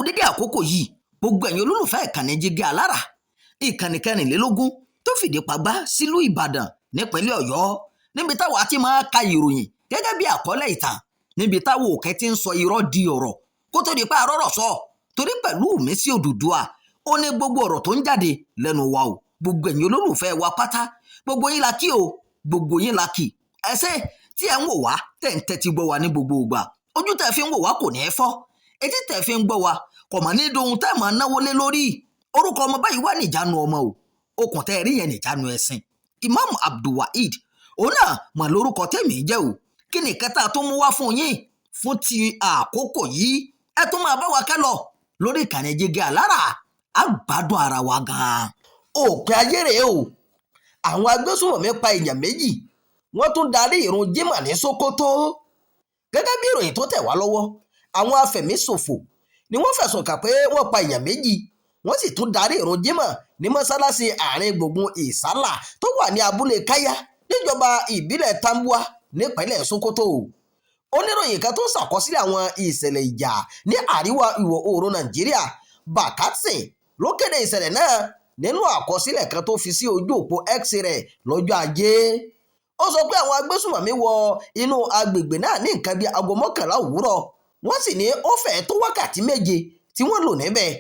dédé àkókò yìí gbogbo ẹ̀yin olólùfẹ́ ìkànnì Jígí Alára, ìkànnì 24 tó fìdí pagbá sílùú Ìbàdàn nípínlẹ̀ Ọ̀yọ́, níbi táwa ti máa ka ìròyìn gẹ́gẹ́ bí àkọlé ìtàn, níbi táwọn òkè ti ń sọ irọ́ di ọ̀rọ̀ kó tó di pa àrọ́rọ̀ sọ, torí pẹ̀lú Ìmísí Odùduwà ó ní gbogbo ọ̀rọ̀ tó ń jáde lẹ́nu wa o. Gbogbo ẹ̀yin olólùfẹ́ wa pátá, gbogbo yín la kí o, gbogbo yín la kí. Ẹsẹ̀ tí ẹ̀ ń wò wá tẹ̀ ń tẹ́tí gbọ́ wa ní gbogbo ìgbà, ojú tẹ̀ fi ń wò wá kò ní fọ́, etí tẹ̀ fi ń gbọ́ wa kò mà ní dohun tẹ́ máa náwó lé lórí. Orúkọ ọmọ báyìí wà níjànú ọmọ o, okùn tẹ́ rí yẹn níjànú ẹ̀sìn. Imam Abdulwaheed òun náà mọ̀ lórúkọ tèmi jẹ́ o. Kí ni kẹta tó mú wá fún yín fún ti àkókò yìí? Ẹ tún máa bá wa ká lọ lórí ìkànnì Jígí Alára, á gbádùn ara wa gan-an. Òpin ayé rèé o, àwọn agbésùnmọ̀mí pa èèyàn méjì, wọ́n tún darí ìrun Jímọ̀ ní Sókótó. Gẹ́gẹ́ bí ìròyìn tó tẹ̀ wá lọ́wọ́, àwọn afẹ̀míṣòfò ni wọ́n fẹ̀sùn kàn pé wọ́n pa èèyàn méjì, wọ́n sì tún darí ìrun Jímọ̀ ní mọ́sálásí àárín gbùngbùn Ìsálà tó wà ní abúlé Káyá níjọba ìbílẹ̀ Tambuwa nípínlẹ̀ Sókótó. Oníròyìn kan tó ń ṣàkọsílẹ̀ àwọn ìṣẹ̀lẹ̀ ìjà ní àríwá ìwọ̀ oòrùn Nàìjíríà, Bakatsi, ló kéde ìṣẹ̀lẹ̀ náà nínú àkọsílẹ̀ kan tó fi sí ojú òpó X rẹ̀ lọ́jọ́ Ajé. Ó sọ pé àwọn agbésùnmọ̀mí wọ inú agbègbè náà ní nǹkan bíi aago 11 òwúrọ̀, wọ́n sì ní ó fẹ́ẹ́ tó wákàtí 7 tí wọ́n lò níbẹ̀.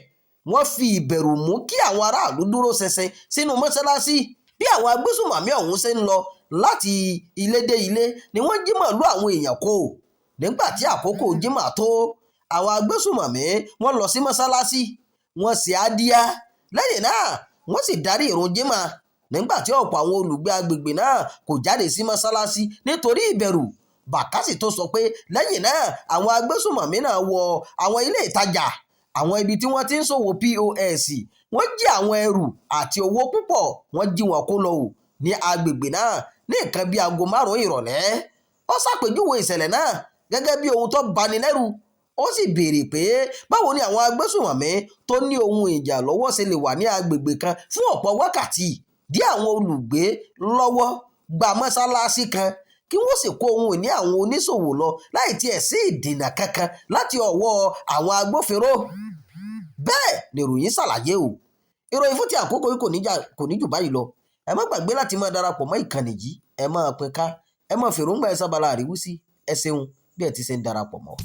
Wọ́n fi ìbẹ̀rù mú kí àwọn aráàlú dúró ṣinṣin sínú mọ́ṣáláṣí. Bí àwọn agbésùnmọ̀mí ọ̀hún ṣe ń lọ láti ilé dé ilé ni wọ́n jí màálù àwọn èèyàn kó. Nígbà tí àkókò jímọ̀ tó, àwọn agbésùnmọ̀mí wọ́n lọ sí mọ́ṣáláṣí, wọ́n sì àdíyá. Lẹ́yìn náà wọ́n sì darí ìrun jímọ̀. Nígbà tí ọ̀pọ̀ àwọn olùgbé agbègbè náà kò jáde sí mọ́ṣáláṣí nítorí ìbẹ̀rù, Bakatsi tó sọ pé lẹ́yìn náà àwọn agbésùnmọ̀mí náà wọ àwọn ilé ìtajà, àwọn ibi tí wọ́n ti ń ṣòwò POS, wọ́n jí àwọn ẹrù àti owó púpọ̀, wọ́n jí wọn kó lọ o ní agbègbè náà ní nǹkan bíi aago 5 ìrọ̀lẹ́. Ó ṣàpèjúwe ìṣẹ̀lẹ̀ náà gẹ́gẹ́ bí ohun tó bani lẹ́rù. Ó sì béèrè pé báwo ni àwọn agbésùnmọ̀mí tó ní ohun ìjà lọ́wọ́ ṣe lè wà ní agbègbè kan fún ọ̀pọ̀ wákàtí dí àwọn olùgbé lọ́wọ́ gba mọ́ṣáláṣí kan, kí wọ́n sì kó ohun ìní àwọn oníṣòwò lọ láì tiẹ̀ sí ìdènà kankan láti ọwọ́ àwọn agbófinró. Bẹ́ẹ̀ ni ìròyìn ṣàlàyé o. Ìròyìn fún ti àkókò yìí kò ní jù báyìí lọ. Ẹ má gbàgbé láti máa darapọ̀ mọ́ ìkànnì yìí, ẹ máa pín ká, ẹ máa fèròǹgbà ẹ sábàlá àríwísí. Ẹ ṣeun bí ẹ ti ṣe ń darapọ̀ mọ́.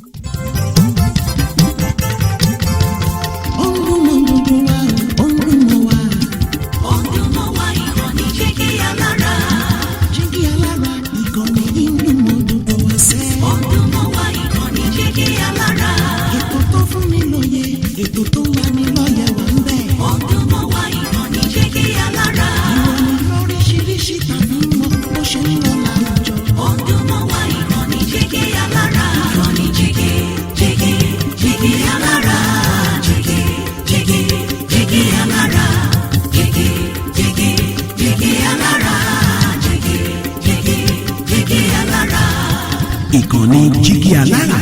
Ìkànnì Jígí Alára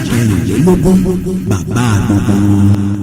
24, bàbá gbogbo.